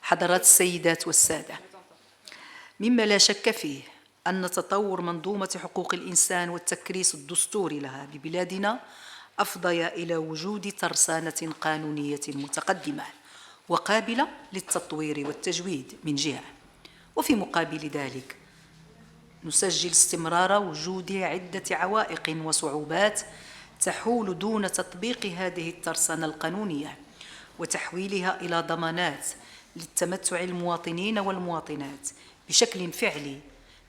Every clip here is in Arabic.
حضرات السيدات والسادة، مما لا شك فيه أن تطور منظومة حقوق الإنسان والتكريس الدستوري لها ببلادنا أفضي إلى وجود ترسانة قانونية متقدمة وقابلة للتطوير والتجويد من جهة، وفي مقابل ذلك نسجل استمرار وجود عدة عوائق وصعوبات تحول دون تطبيق هذه الترسانة القانونية وتحويلها إلى ضمانات للتمتع المواطنين والمواطنات بشكل فعلي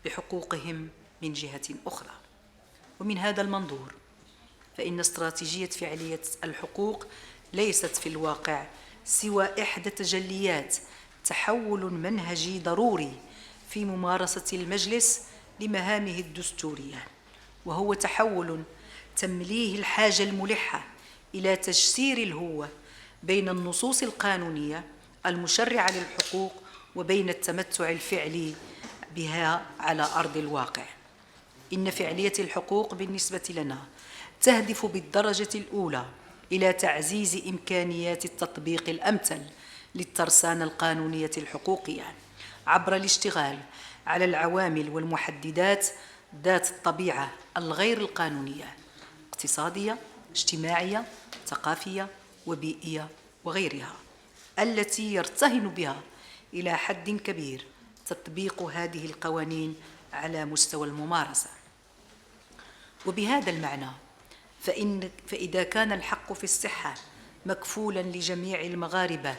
بحقوقهم من جهة أخرى. ومن هذا المنظور فإن استراتيجية فعالية الحقوق ليست في الواقع سوى إحدى تجليات تحول منهجي ضروري في ممارسة المجلس لمهامه الدستورية، وهو تحول تمليه الحاجة الملحة إلى تجسير الهوة بين النصوص القانونية المشرعة للحقوق وبين التمتع الفعلي بها على أرض الواقع. إن فعالية الحقوق بالنسبة لنا تهدف بالدرجة الأولى إلى تعزيز إمكانيات التطبيق الأمثل للترسانة القانونية الحقوقية عبر الاشتغال على العوامل والمحددات ذات الطبيعة الغير القانونية، اقتصادية، اجتماعية، ثقافية وبيئية وغيرها، التي يرتهن بها إلى حد كبير تطبيق هذه القوانين على مستوى الممارسة. وبهذا المعنى فإذا كان الحق في الصحة مكفولا لجميع المغاربة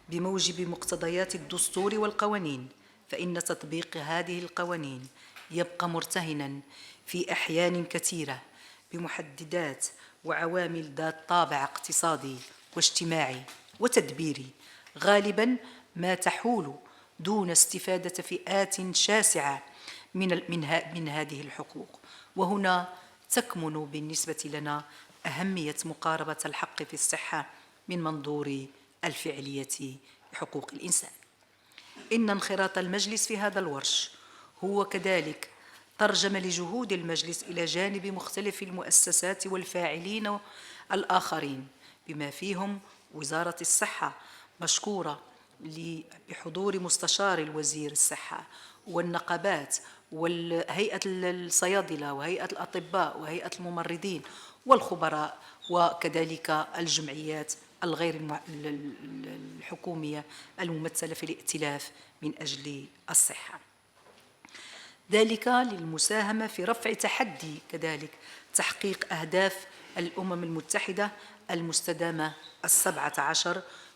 بموجب مقتضيات الدستور والقوانين، فإن تطبيق هذه القوانين يبقى مرتهنا في أحيان كثيرة بمحددات وعوامل ذات طابع اقتصادي واجتماعي وتدبيري، غالبا ما تحول دون استفادة فئات شاسعة من هذه الحقوق. وهنا تكمن بالنسبة لنا أهمية مقاربة الحق في الصحة من منظور الفعلية بحقوق الإنسان. إن انخراط المجلس في هذا الورش هو كذلك ترجم لجهود المجلس إلى جانب مختلف المؤسسات والفاعلين الآخرين بما فيهم وزارة الصحة مشكورة بحضور مستشار الوزير الصحة والنقابات وهيئة الصيادلة وهيئة الأطباء وهيئة الممرضين والخبراء، وكذلك الجمعيات الغير الحكومية الممثلة في الائتلاف من أجل الصحة، ذلك للمساهمة في رفع تحدي كذلك تحقيق أهداف الأمم المتحدة المستدامة 17،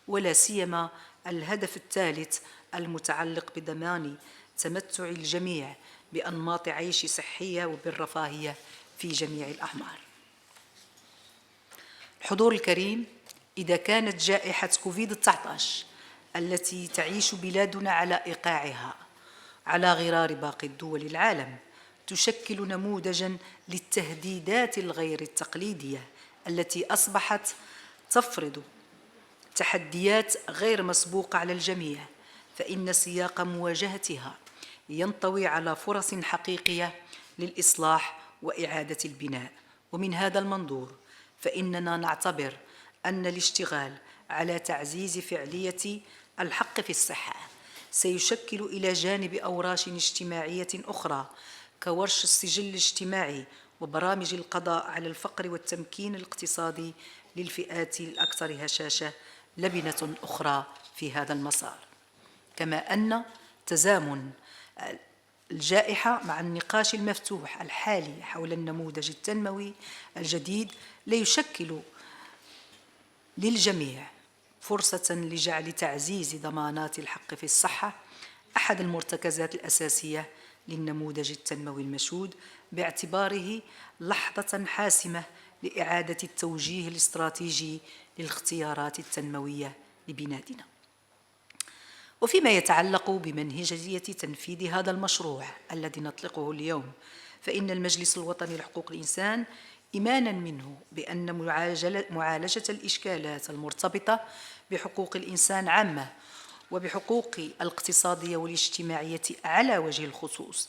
ولا سيما الهدف الثالث المتعلق بضمان تمتع الجميع بأنماط عيش صحية وبالرفاهية في جميع الأعمار. الحضور الكريم، إذا كانت جائحة كوفيد-19 التي تعيش بلادنا على إيقاعها على غرار باقي الدول العالم تشكل نموذجاً للتهديدات الغير التقليدية التي أصبحت تفرض تحديات غير مسبوقة على الجميع، فإن سياق مواجهتها ينطوي على فرص حقيقية للإصلاح وإعادة البناء. ومن هذا المنظور فإننا نعتبر أن الاشتغال على تعزيز فعالية الحق في الصحة سيشكل إلى جانب أوراش اجتماعية أخرى كورش السجل الاجتماعي وبرامج القضاء على الفقر والتمكين الاقتصادي للفئات الأكثر هشاشة لبنة أخرى في هذا المسار. كما أن تزامن الجائحة مع النقاش المفتوح الحالي حول النموذج التنموي الجديد ليشكل للجميع فرصة لجعل تعزيز ضمانات الحق في الصحة أحد المرتكزات الأساسية للنموذج التنموي المشهود، باعتباره لحظة حاسمة لإعادة التوجيه الاستراتيجي للاختيارات التنموية لبلادنا. وفيما يتعلق بمنهجية تنفيذ هذا المشروع الذي نطلقه اليوم، فإن المجلس الوطني لحقوق الإنسان إيمانا منه بأن معالجة الإشكالات المرتبطة بحقوق الإنسان عامة وبحقوق الاقتصادية والاجتماعية على وجه الخصوص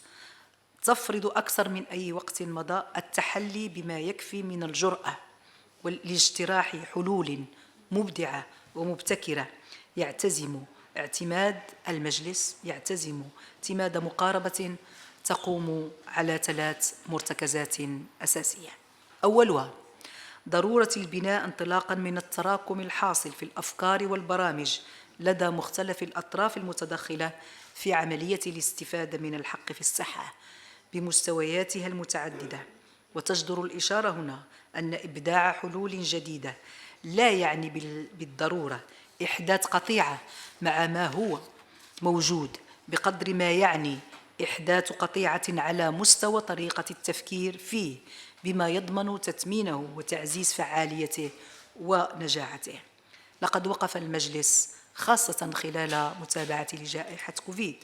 تفرض أكثر من أي وقت مضى التحلي بما يكفي من الجرأة لاجتراح حلول مبدعة ومبتكرة يعتزم اعتماد المجلس يعتزم اعتماد مقاربة تقوم على 3 مرتكزات أساسية. أولها ضرورة البناء انطلاقاً من التراكم الحاصل في الأفكار والبرامج لدى مختلف الأطراف المتدخلة في عملية الاستفادة من الحق في الصحة بمستوياتها المتعددة. وتجدر الإشارة هنا أن إبداع حلول جديدة لا يعني بالضرورة إحداث قطيعة مع ما هو موجود، بقدر ما يعني إحداث قطيعة على مستوى طريقة التفكير فيه بما يضمن تتمينه وتعزيز فعاليته ونجاعته. لقد وقف المجلس خاصة خلال متابعة لجائحة كوفيد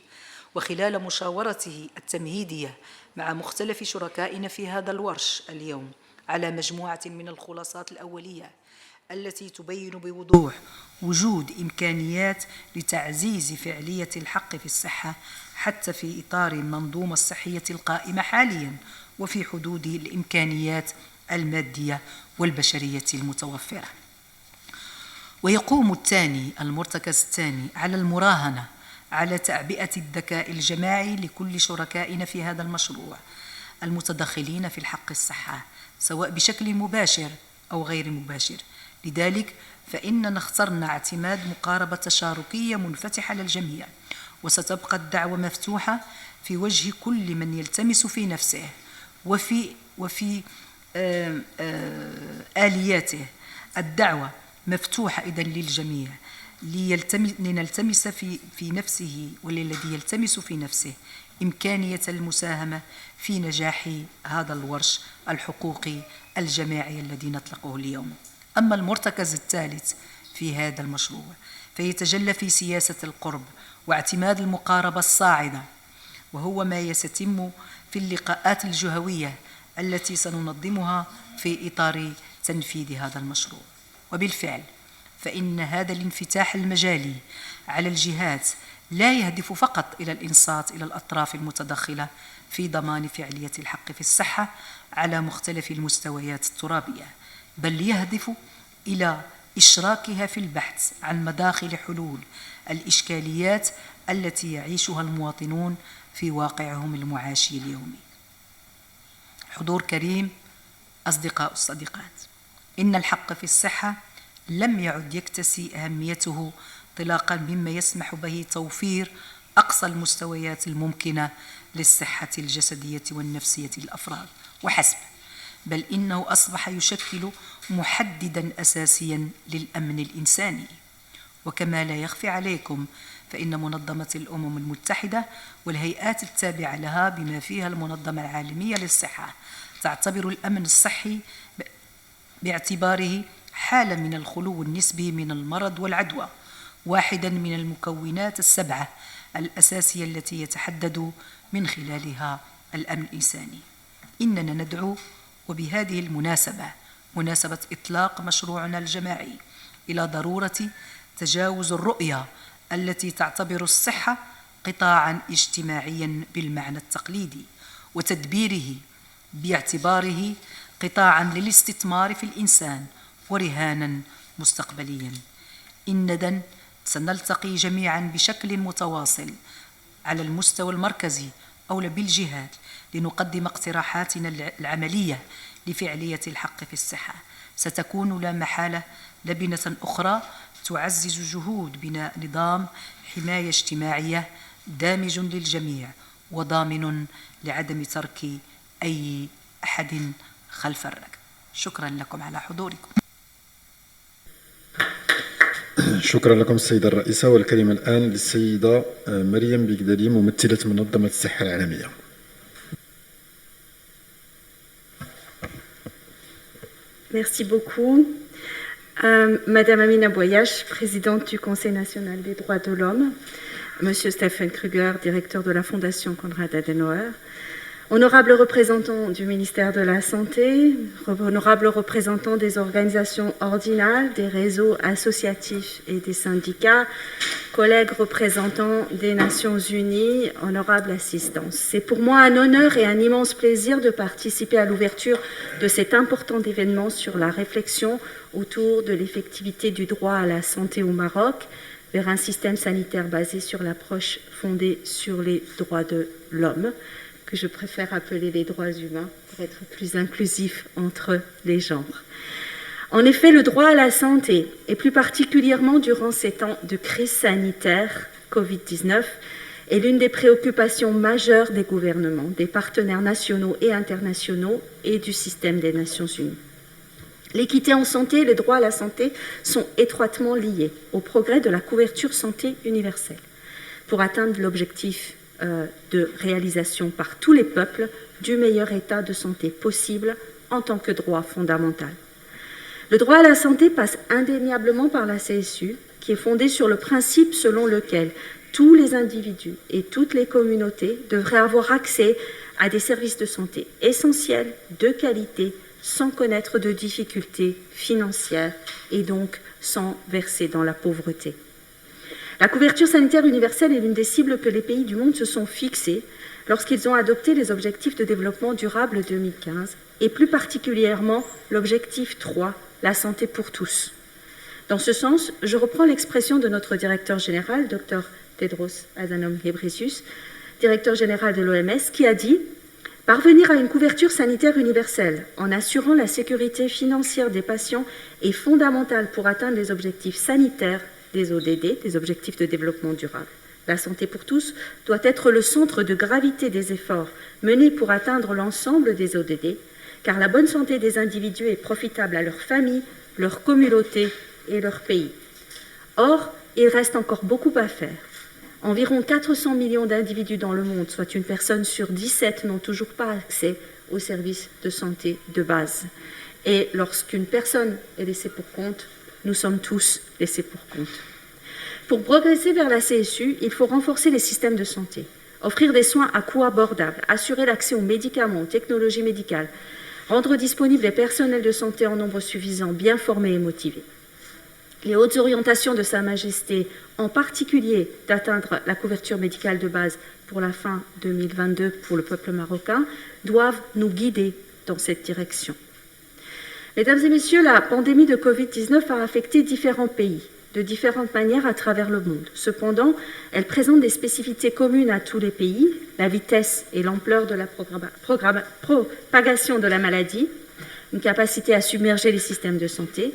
وخلال مشاورته التمهيدية مع مختلف شركائنا في هذا الورش اليوم على مجموعة من الخلاصات الأولية التي تبين بوضوح وجود إمكانيات لتعزيز فعالية الحق في الصحة حتى في إطار المنظومة الصحية القائمة حالياً وفي حدود الإمكانيات المادية والبشرية المتوفرة. ويقوم المرتكز الثاني على المراهنة على تعبئة الذكاء الجماعي لكل شركائنا في هذا المشروع المتدخلين في الحق الصحة سواء بشكل مباشر أو غير مباشر. لذلك فإننا اخترنا اعتماد مقاربة تشاركية منفتحة للجميع، وستبقى الدعوة مفتوحة في وجه كل من يلتمس في نفسه وفي آلياته. الدعوة مفتوحة إذن للجميع لنلتمس في نفسه وللذي يلتمس في نفسه إمكانية المساهمة في نجاح هذا الورش الحقوقي الجماعي الذي نطلقه اليوم. أما المرتكز الثالث في هذا المشروع فيتجلى في سياسة القرب واعتماد المقاربة الصاعدة، وهو ما يتم في اللقاءات الجهوية التي سننظمها في إطار تنفيذ هذا المشروع. وبالفعل فإن هذا الانفتاح المجالي على الجهات لا يهدف فقط إلى الإنصات إلى الأطراف المتدخلة في ضمان فعالية الحق في الصحة على مختلف المستويات الترابية، بل يهدف إلى إشراكها في البحث عن مداخل حلول الإشكاليات التي يعيشها المواطنون في واقعهم المعاشي اليومي. حضور كريم، أصدقاء الصديقات، إن الحق في الصحة لم يعد يكتسي أهميته انطلاقا مما يسمح به توفير أقصى المستويات الممكنة للصحة الجسدية والنفسية للأفراد وحسب، بل إنه أصبح يشكل محدداً أساسياً للأمن الإنساني. وكما لا يخفي عليكم فإن منظمة الأمم المتحدة والهيئات التابعة لها بما فيها المنظمة العالمية للصحة تعتبر الأمن الصحي باعتباره حالة من الخلو النسبي من المرض والعدوى واحداً من المكونات ال7 الأساسية التي يتحدد من خلالها الأمن الإنساني. إننا ندعو وبهذه المناسبة مناسبة إطلاق مشروعنا الجماعي إلى ضرورة تجاوز الرؤية التي تعتبر الصحة قطاعاً اجتماعياً بالمعنى التقليدي وتدبيره باعتباره قطاعاً للاستثمار في الإنسان ورهاناً مستقبلياً. إننا سنلتقي جميعاً بشكل متواصل على المستوى المركزي أو بالجهات لنقدم اقتراحاتنا العملية لفعالية الحق في الصحة. ستكون لا محالة لبنة أخرى تعزز جهود بناء نظام حماية اجتماعية دامج للجميع وضامن لعدم ترك أي أحد خلف الركب. شكرا لكم على حضوركم. شكرا لكم السيدة الرئيسة. والكلمة الآن للسيدة مريم بيقدالي ممثلة منظمة الصحة العالمية. Merci beaucoup. Madame Amina Boyash, présidente du Conseil national des droits de l'homme, Monsieur Stephen Kruger, directeur de la Fondation Konrad Adenauer, honorables représentants du ministère de la Santé, honorables représentants des organisations ordinales, des réseaux associatifs et des syndicats, collègues représentants des Nations Unies, honorable assistance. C'est pour moi un honneur et un immense plaisir de participer à l'ouverture de cet important événement sur la réflexion autour de l'effectivité du droit à la santé au Maroc, vers un système sanitaire basé sur l'approche fondée sur les droits de l'homme, que je préfère appeler les droits humains pour être plus inclusif entre les genres. En effet, le droit à la santé, et plus particulièrement durant ces temps de crise sanitaire Covid-19, est l'une des préoccupations majeures des gouvernements, des partenaires nationaux et internationaux et du système des Nations Unies. L'équité en santé et le droit à la santé sont étroitement liés au progrès de la couverture santé universelle pour atteindre l'objectif de réalisation par tous les peuples du meilleur état de santé possible en tant que droit fondamental. Le droit à la santé passe indéniablement par la CSU, qui est fondée sur le principe selon lequel tous les individus et toutes les communautés devraient avoir accès à des services de santé essentiels, de qualité, sans connaître de difficultés financières et donc sans verser dans la pauvreté. La couverture sanitaire universelle est l'une des cibles que les pays du monde se sont fixées lorsqu'ils ont adopté les objectifs de développement durable 2015 et plus particulièrement l'objectif 3, la santé pour tous. Dans ce sens, je reprends l'expression de notre directeur général, Dr Tedros Adhanom Ghebreyesus, directeur général de l'OMS, qui a dit « Parvenir à une couverture sanitaire universelle en assurant la sécurité financière des patients est fondamental pour atteindre les objectifs sanitaires des ODD, des objectifs de développement durable. La santé pour tous doit être le centre de gravité des efforts menés pour atteindre l'ensemble des ODD, car la bonne santé des individus est profitable à leur famille, leur communauté et leur pays. Or, il reste encore beaucoup à faire. Environ 400 millions d'individus dans le monde, soit une personne sur 17, n'ont toujours pas accès aux services de santé de base. Et lorsqu'une personne est laissée pour compte, nous sommes tous laissés pour compte. Pour progresser vers la CSU, il faut renforcer les systèmes de santé, offrir des soins à coût abordable, assurer l'accès aux médicaments, aux technologies médicales, rendre disponibles les personnels de santé en nombre suffisant, bien formés et motivés. Les hautes orientations de Sa Majesté, en particulier d'atteindre la couverture médicale de base pour la fin 2022 pour le peuple marocain, doivent nous guider dans cette direction. Mesdames et messieurs, la pandémie de Covid-19 a affecté différents pays de différentes manières à travers le monde. Cependant, elle présente des spécificités communes à tous les pays, la vitesse et l'ampleur de la propagation de la maladie, une capacité à submerger les systèmes de santé,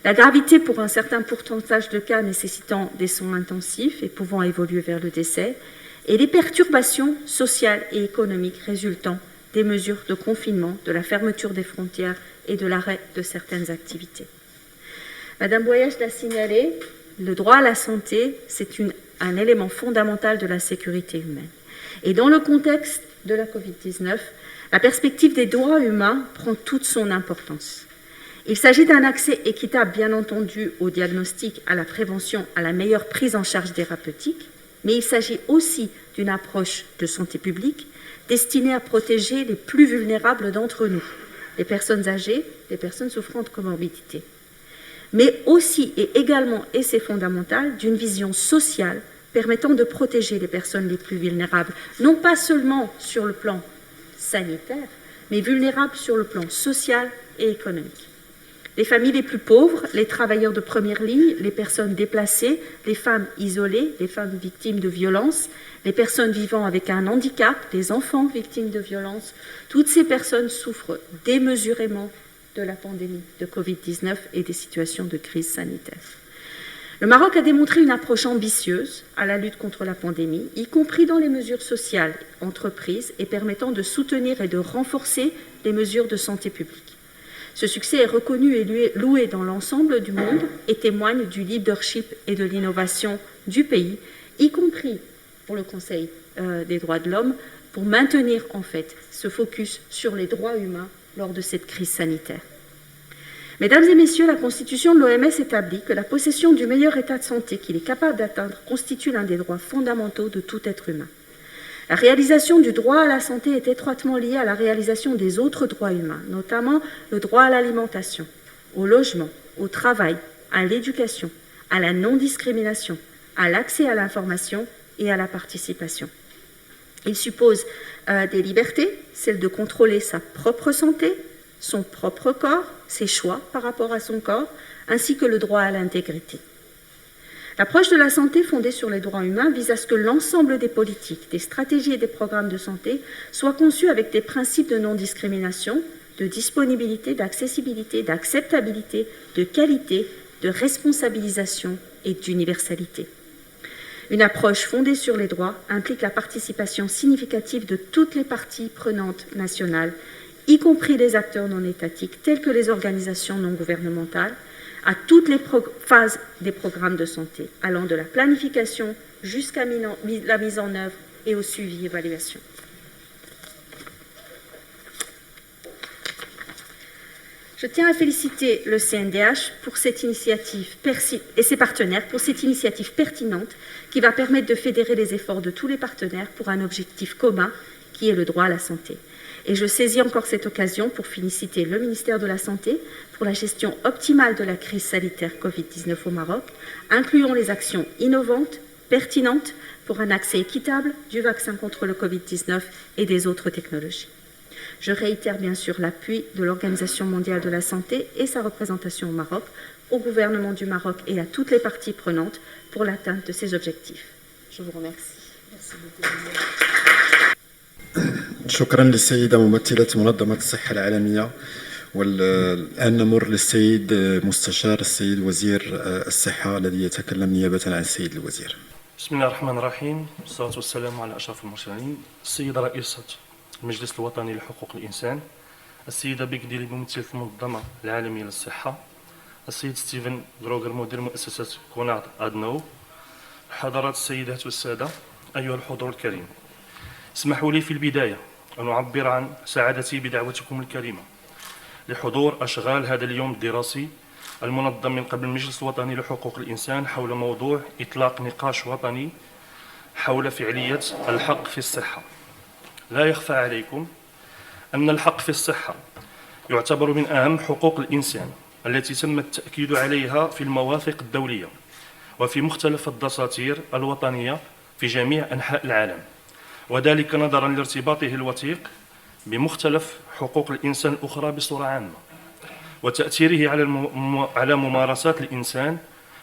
la gravité pour un certain pourcentage de cas nécessitant des soins intensifs et pouvant évoluer vers le décès, et les perturbations sociales et économiques résultant des mesures de confinement, de la fermeture des frontières et de l'arrêt de certaines activités. Madame Boyash l'a signalé, le droit à la santé, c'est un élément fondamental de la sécurité humaine. Et dans le contexte de la Covid-19, la perspective des droits humains prend toute son importance. Il s'agit d'un accès équitable, bien entendu, au diagnostic, à la prévention, à la meilleure prise en charge thérapeutique, mais il s'agit aussi d'une approche de santé publique destinée à protéger les plus vulnérables d'entre nous, les personnes âgées, les personnes souffrant de comorbidité. Mais aussi et également, et c'est fondamental, d'une vision sociale permettant de protéger les personnes les plus vulnérables, non pas seulement sur le plan sanitaire, mais vulnérables sur le plan social et économique. Les familles les plus pauvres, les travailleurs de première ligne, les personnes déplacées, les femmes isolées, les femmes victimes de violences, les personnes vivant avec un handicap, les enfants victimes de violences, toutes ces personnes souffrent démesurément de la pandémie de Covid-19 et des situations de crise sanitaire. Le Maroc a démontré une approche ambitieuse à la lutte contre la pandémie, y compris dans les mesures sociales entreprises et permettant de soutenir et de renforcer les mesures de santé publique. Ce succès est reconnu et loué dans l'ensemble du monde et témoigne du leadership et de l'innovation du pays, y compris pour le Conseil des droits de l'homme, pour maintenir en fait ce focus sur les droits humains lors de cette crise sanitaire. Mesdames et messieurs, la Constitution de l'OMS établit que la possession du meilleur état de santé qu'il est capable d'atteindre constitue l'un des droits fondamentaux de tout être humain. La réalisation du droit à la santé est étroitement liée à la réalisation des autres droits humains, notamment le droit à l'alimentation, au logement, au travail, à l'éducation, à la non-discrimination, à l'accès à l'information et à la participation. Il suppose des libertés, celle de contrôler sa propre santé, son propre corps, ses choix par rapport à son corps, ainsi que le droit à l'intégrité. L'approche de la santé fondée sur les droits humains vise à ce que l'ensemble des politiques, des stratégies et des programmes de santé soient conçus avec des principes de non-discrimination, de disponibilité, d'accessibilité, d'acceptabilité, de qualité, de responsabilisation et d'universalité. Une approche fondée sur les droits implique la participation significative de toutes les parties prenantes nationales, y compris les acteurs non étatiques tels que les organisations non gouvernementales, à toutes les phases des programmes de santé, allant de la planification jusqu'à la mise en œuvre et au suivi et évaluation. Je tiens à féliciter le CNDH pour cette initiative et ses partenaires pour cette initiative pertinente qui va permettre de fédérer les efforts de tous les partenaires pour un objectif commun qui est le droit à la santé. Et je saisis encore cette occasion pour féliciter le ministère de la Santé pour la gestion optimale de la crise sanitaire Covid-19 au Maroc, incluant les actions innovantes, pertinentes pour un accès équitable du vaccin contre le Covid-19 et des autres technologies. Je réitère bien sûr l'appui de l'Organisation mondiale de la santé et sa représentation au Maroc, au gouvernement du Maroc et à toutes les parties prenantes pour l'atteinte de ces objectifs. Je vous remercie. Merci beaucoup. شكرا للسيدة ممثلة منظمة الصحة العالمية. والآن نمر للسيد مستشار السيد وزير الصحة الذي يتكلم نيابة عن السيد الوزير. بسم الله الرحمن الرحيم، والصلاة والسلام على أشرف المرسلين. السيدة رئيسة المجلس الوطني لحقوق الإنسان، السيدة بيكديلي ممثلة المنظمة العالمية للصحة، السيد ستيفن غروغر مدير مؤسسة كونارد أدنو، حضرات السيدات والسادة، أيها الحضور الكريم، اسمحوا لي في البداية أن أعبر عن سعادتي بدعوتكم الكريمة لحضور أشغال هذا اليوم الدراسي المنظم من قبل المجلس الوطني لحقوق الإنسان حول موضوع إطلاق نقاش وطني حول فعالية الحق في الصحة. لا يخفى عليكم أن الحق في الصحة يعتبر من أهم حقوق الإنسان التي تم التأكيد عليها في المواثيق الدولية وفي مختلف الدساتير الوطنية في جميع أنحاء العالم، وذلك نظرا لارتباطه الوثيق بمختلف حقوق الإنسان الأخرى بصورة عامة، وتأثيره على ممارسات الإنسان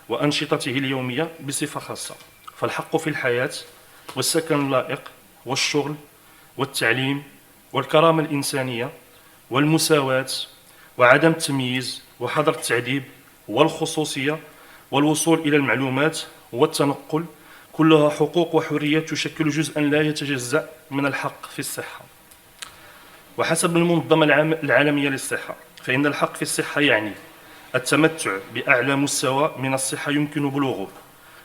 وأنشطته اليومية بصفة خاصة. فالحق في الحياة والسكن اللائق والشغل والتعليم والكرامة الإنسانية والمساواة وعدم التمييز وحظر التعذيب والخصوصية والوصول إلى المعلومات والتنقل كلها حقوق وحريات تشكل جزءا لا يتجزأ من الحق في الصحة. وحسب المنظمة العالمية للصحة فإن الحق في الصحة يعني التمتع بأعلى مستوى من الصحة يمكن بلوغه،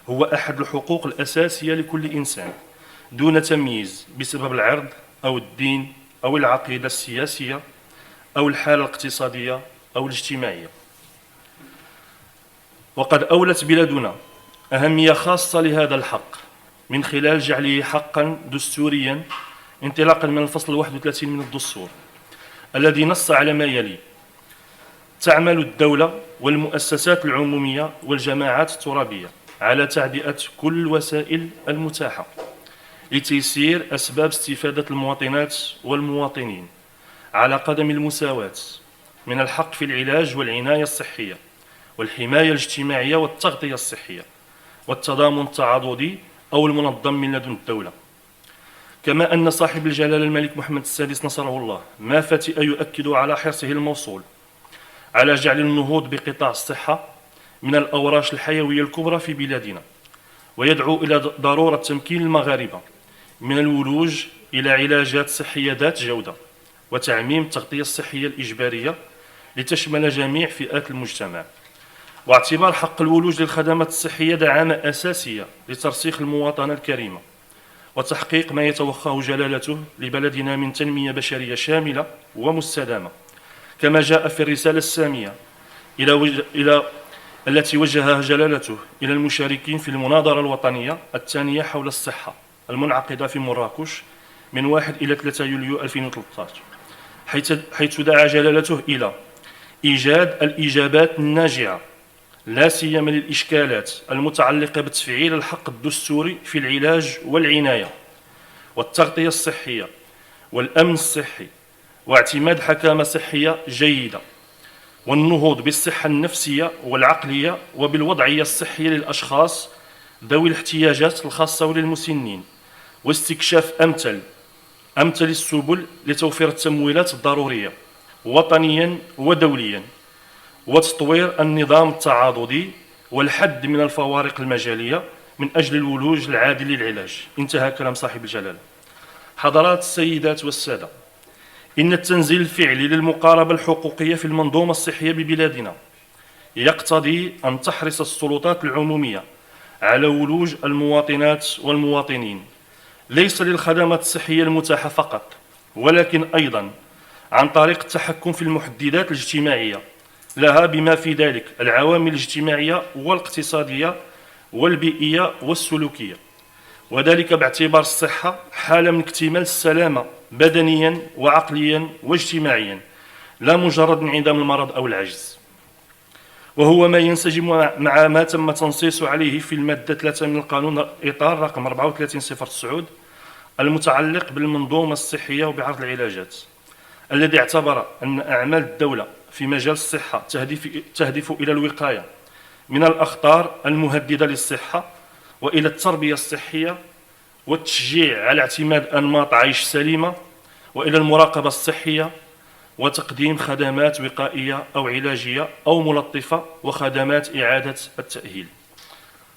هو أحد الحقوق الأساسية لكل إنسان دون تمييز بسبب العرض أو الدين أو العقيدة السياسية أو الحالة الاقتصادية أو الاجتماعية. وقد أولت بلادنا أهمية خاصة لهذا الحق من خلال جعله حقا دستوريا انطلاقا من الفصل 31 من الدستور الذي نص على ما يلي: تعمل الدولة والمؤسسات العمومية والجماعات الترابية على تعبئة كل الوسائل المتاحة لتيسير أسباب استفادة المواطنات والمواطنين على قدم المساواة من الحق في العلاج والعناية الصحية والحماية الاجتماعية والتغطية الصحية والتضامن التعاضدي أو المنظم من لدن الدولة. كما أن صاحب الجلالة الملك محمد السادس نصره الله ما فتئ يؤكد على حرصه الموصول على جعل النهوض بقطاع الصحة من الأوراش الحيوية الكبرى في بلادنا، ويدعو إلى ضرورة تمكين المغاربة من الولوج إلى علاجات صحية ذات جودة وتعميم التغطية الصحية الإجبارية لتشمل جميع فئات المجتمع، واعتبار حق الولوج للخدمات الصحية دعامة أساسية لترسيخ المواطنة الكريمة وتحقيق ما يتوخاه جلالته لبلدنا من تنمية بشرية شاملة ومستدامة، كما جاء في الرسالة السامية التي وجهها جلالته إلى المشاركين في المناظرة الوطنية الثانية حول الصحة المنعقدة في مراكش من 1 إلى 3 يوليو 2013، حيث دعا جلالته إلى إيجاد الإجابات الناجعة لا سيما للإشكالات المتعلقة بتفعيل الحق الدستوري في العلاج والعناية والتغطية الصحية والأمن الصحي واعتماد حكامة صحية جيدة والنهوض بالصحة النفسية والعقلية وبالوضعية الصحية للأشخاص ذوي الاحتياجات الخاصة وللمسنين، واستكشاف أمثل السبل لتوفير التمويلات الضرورية وطنيا ودوليا، وتطوير النظام التعاضدي والحد من الفوارق المجالية من أجل الولوج العادل للعلاج. انتهى كلام صاحب الجلالة. حضرات السيدات والسادة، إن التنزيل الفعلي للمقاربة الحقوقية في المنظومة الصحية ببلادنا يقتضي أن تحرص السلطات العمومية على ولوج المواطنات والمواطنين ليس للخدمات الصحية المتاحة فقط، ولكن أيضا عن طريق التحكم في المحددات الاجتماعية لها، بما في ذلك العوامل الاجتماعية والاقتصادية والبيئية والسلوكية، وذلك باعتبار الصحة حالة من اكتمال السلامة بدنيا وعقليا واجتماعيا، لا مجرد انعدام المرض أو العجز، وهو ما ينسجم مع ما تم تنصيص عليه في المادة 3 من القانون إطار رقم 34/09 المتعلق بالمنظومة الصحية وبعرض العلاجات، الذي اعتبر أن أعمال الدولة في مجال الصحة تهدف إلى الوقاية من الأخطار المهددة للصحة وإلى التربية الصحية والتشجيع على اعتماد أنماط عيش سليمة، وإلى المراقبة الصحية وتقديم خدمات وقائية أو علاجية أو ملطفة وخدمات إعادة التأهيل.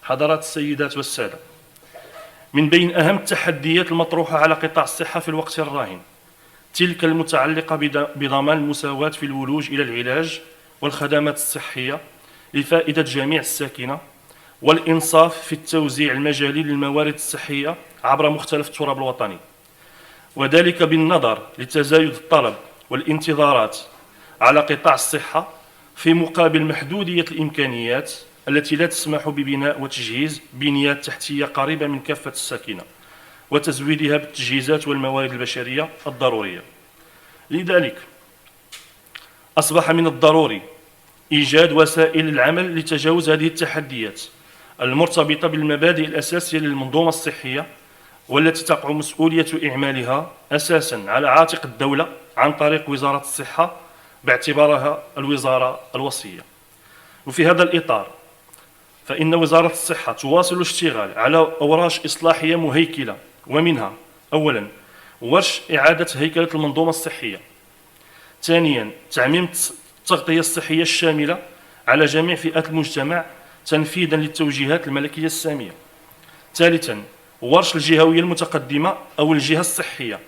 حضرات السيدات والسادة، من بين أهم التحديات المطروحة على قطاع الصحة في الوقت الراهن تلك المتعلقة بضمان المساواة في الولوج إلى العلاج والخدمات الصحية لفائدة جميع الساكنة، والإنصاف في التوزيع المجالي للموارد الصحية عبر مختلف التراب الوطني، وذلك بالنظر لتزايد الطلب والانتظارات على قطاع الصحة في مقابل محدودية الإمكانيات التي لا تسمح ببناء وتجهيز بنيات تحتية قريبة من كافة الساكنة وتزويدها بالتجهيزات والموارد البشرية الضرورية. لذلك أصبح من الضروري إيجاد وسائل العمل لتجاوز هذه التحديات المرتبطة بالمبادئ الأساسية للمنظومة الصحية، والتي تقع مسؤولية إعمالها أساساً على عاتق الدولة عن طريق وزارة الصحة باعتبارها الوزارة الوصية. وفي هذا الإطار فإن وزارة الصحة تواصل الاشتغال على أوراش إصلاحية مهيكلة، ومنها أولاً ورش إعادة هيكلة المنظومة الصحية، ثانياً تعميم التغطية الصحية الشاملة على جميع فئات المجتمع تنفيذاً للتوجيهات الملكية السامية، ثالثاً ورش الجهوية المتقدمة أو الجهة الصحية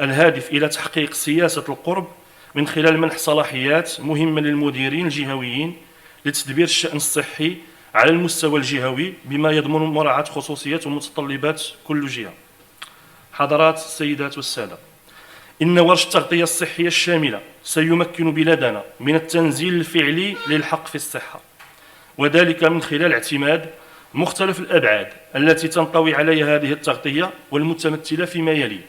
الهادف إلى تحقيق سياسة القرب من خلال منح صلاحيات مهمة للمديرين الجهويين لتدبير الشأن الصحي على المستوى الجهوي بما يضمن مراعاة خصوصيات ومتطلبات كل جهة. حضرات السيدات والسادة، إن ورش التغطية الصحية الشاملة سيمكن بلادنا من التنزيل الفعلي للحق في الصحة، وذلك من خلال اعتماد مختلف الأبعاد التي تنطوي عليها هذه التغطية، والمتمثلة فيما يلي: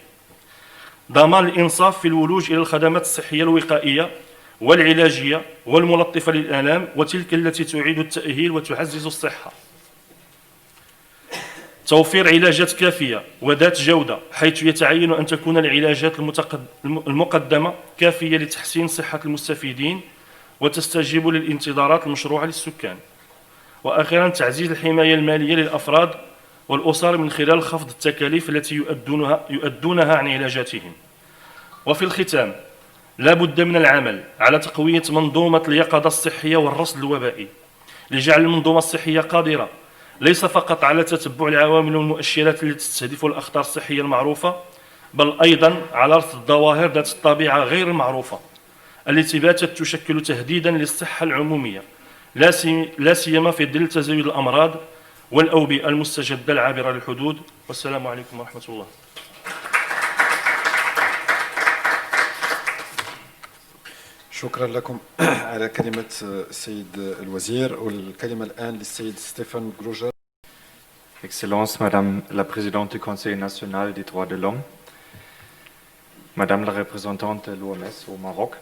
ضمان الإنصاف في الولوج إلى الخدمات الصحية الوقائية والعلاجية والملطفة للآلام وتلك التي تعيد التأهيل وتعزز الصحة، توفير علاجات كافية وذات جودة، حيث يتعين أن تكون العلاجات المقدمة كافية لتحسين صحة المستفيدين وتستجيب للانتظارات المشروعة للسكان. وأخيراً تعزيز الحماية المالية للأفراد والأسر من خلال خفض التكاليف التي يؤدونها عن علاجاتهم. وفي الختام، لا بد من العمل على تقوية منظومة اليقظة الصحية والرصد الوبائي لجعل المنظومة الصحية قادرة ليس فقط على تتبع العوامل والمؤشرات التي تستهدف الأخطار الصحية المعروفة، بل أيضاً على رصد الظواهر ذات الطبيعة غير المعروفة التي باتت تشكل تهديداً للصحة العمومية، لا سيما في ظل تزايد الأمراض والأوبئة المستجدة العابرة للحدود. والسلام عليكم ورحمة الله. شكرا لكم على كلمة السيد الوزير، والكلمة الآن للسيد ستيفان غروجر. Excellences, Madame la Présidente du Conseil national des droits de l'homme, Madame la représentante de l'OMS au Maroc,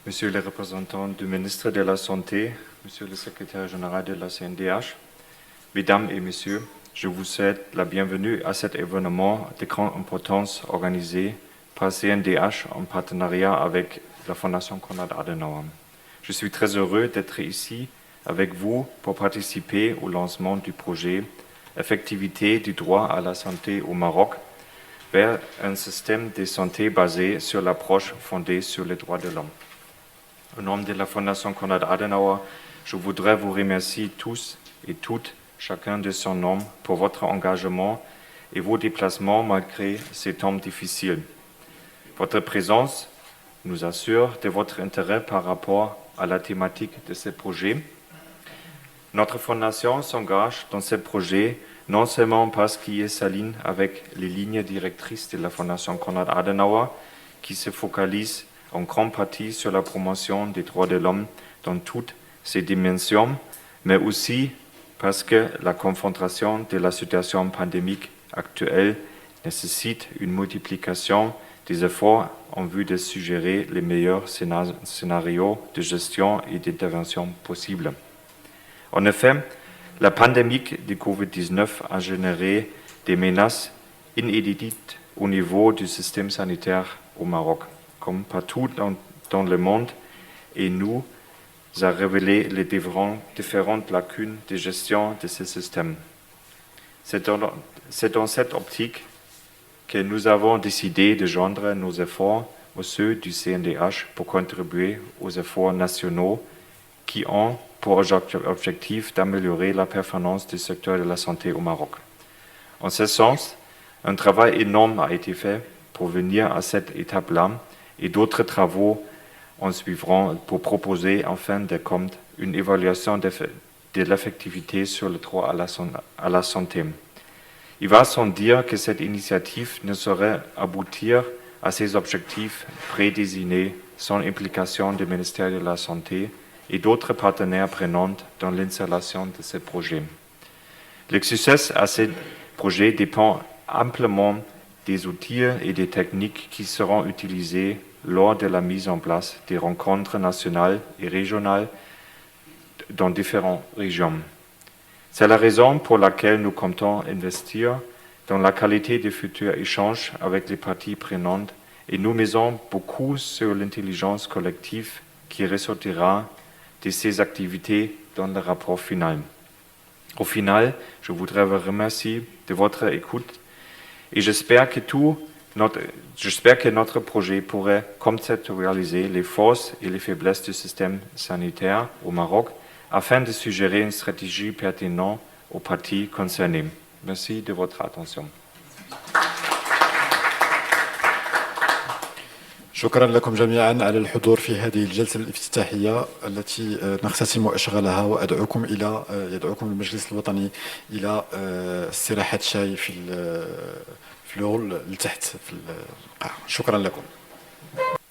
Monsieur le représentant du ministre de la Santé, Monsieur le secrétaire général de la CNDH, Mesdames et Messieurs, je vous souhaite la bienvenue à cet événement de grande importance organisé par CNDH en partenariat avec la Fondation Konrad Adenauer. Je suis très heureux d'être ici avec vous pour participer au lancement du projet Effectivité du droit à la santé au Maroc vers un système de santé basé sur l'approche fondée sur les droits de l'homme. Au nom de la Fondation Konrad Adenauer, je voudrais vous remercier tous et toutes, chacun de son nom, pour votre engagement et vos déplacements malgré ces temps difficiles. Votre présence nous assure de votre intérêt par rapport à la thématique de ce projet. Notre fondation s'engage dans ce projet non seulement parce qu'il s'aligne avec les lignes directrices de la Fondation Konrad Adenauer, qui se focalise en grande partie sur la promotion des droits de l'homme dans toutes ses dimensions, mais aussi parce que la confrontation de la situation pandémique actuelle nécessite une multiplication des efforts en vue de suggérer les meilleurs scénarios de gestion et d'intervention possibles. En effet, la pandémie de Covid-19 a généré des menaces inédites au niveau du système sanitaire au Maroc, comme partout dans le monde, et nous a révélé les différentes lacunes de gestion de ce système. C'est dans cette optique que nous avons décidé de joindre nos efforts aux ceux du CNDH pour contribuer aux efforts nationaux qui ont pour objectif d'améliorer la performance du secteur de la santé au Maroc. En ce sens, un travail énorme a été fait pour venir à cette étape-là et d'autres travaux en suivront pour proposer en fin de compte une évaluation de l'effectivité sur le droit à la santé. Il va sans dire que cette initiative ne saurait aboutir à ces objectifs prédésignés sans implication du ministère de la Santé et d'autres partenaires prenants dans l'installation de ce projet. Le succès à ce projet dépend amplement des outils et des techniques qui seront utilisés lors de la mise en place des rencontres nationales et régionales dans différentes régions. C'est la raison pour laquelle nous comptons investir dans la qualité des futurs échanges avec les parties prenantes et nous misons beaucoup sur l'intelligence collective qui ressortira de ces activités dans le rapport final. Au final, je voudrais vous remercier de votre écoute et j'espère que notre projet pourrait conceptualiser les forces et les faiblesses du système sanitaire au Maroc afin de suggérer une stratégie pertinente aux parties concernées. Merci de votre attention. شكرا لكم جميعا على الحضور في هذه الجلسة الافتتاحية التي نختتم إشغالها وأدعوكم يدعوكم المجلس الوطني إلى استراحة شاي في الهول لتحت في القاعة. شكرا لكم.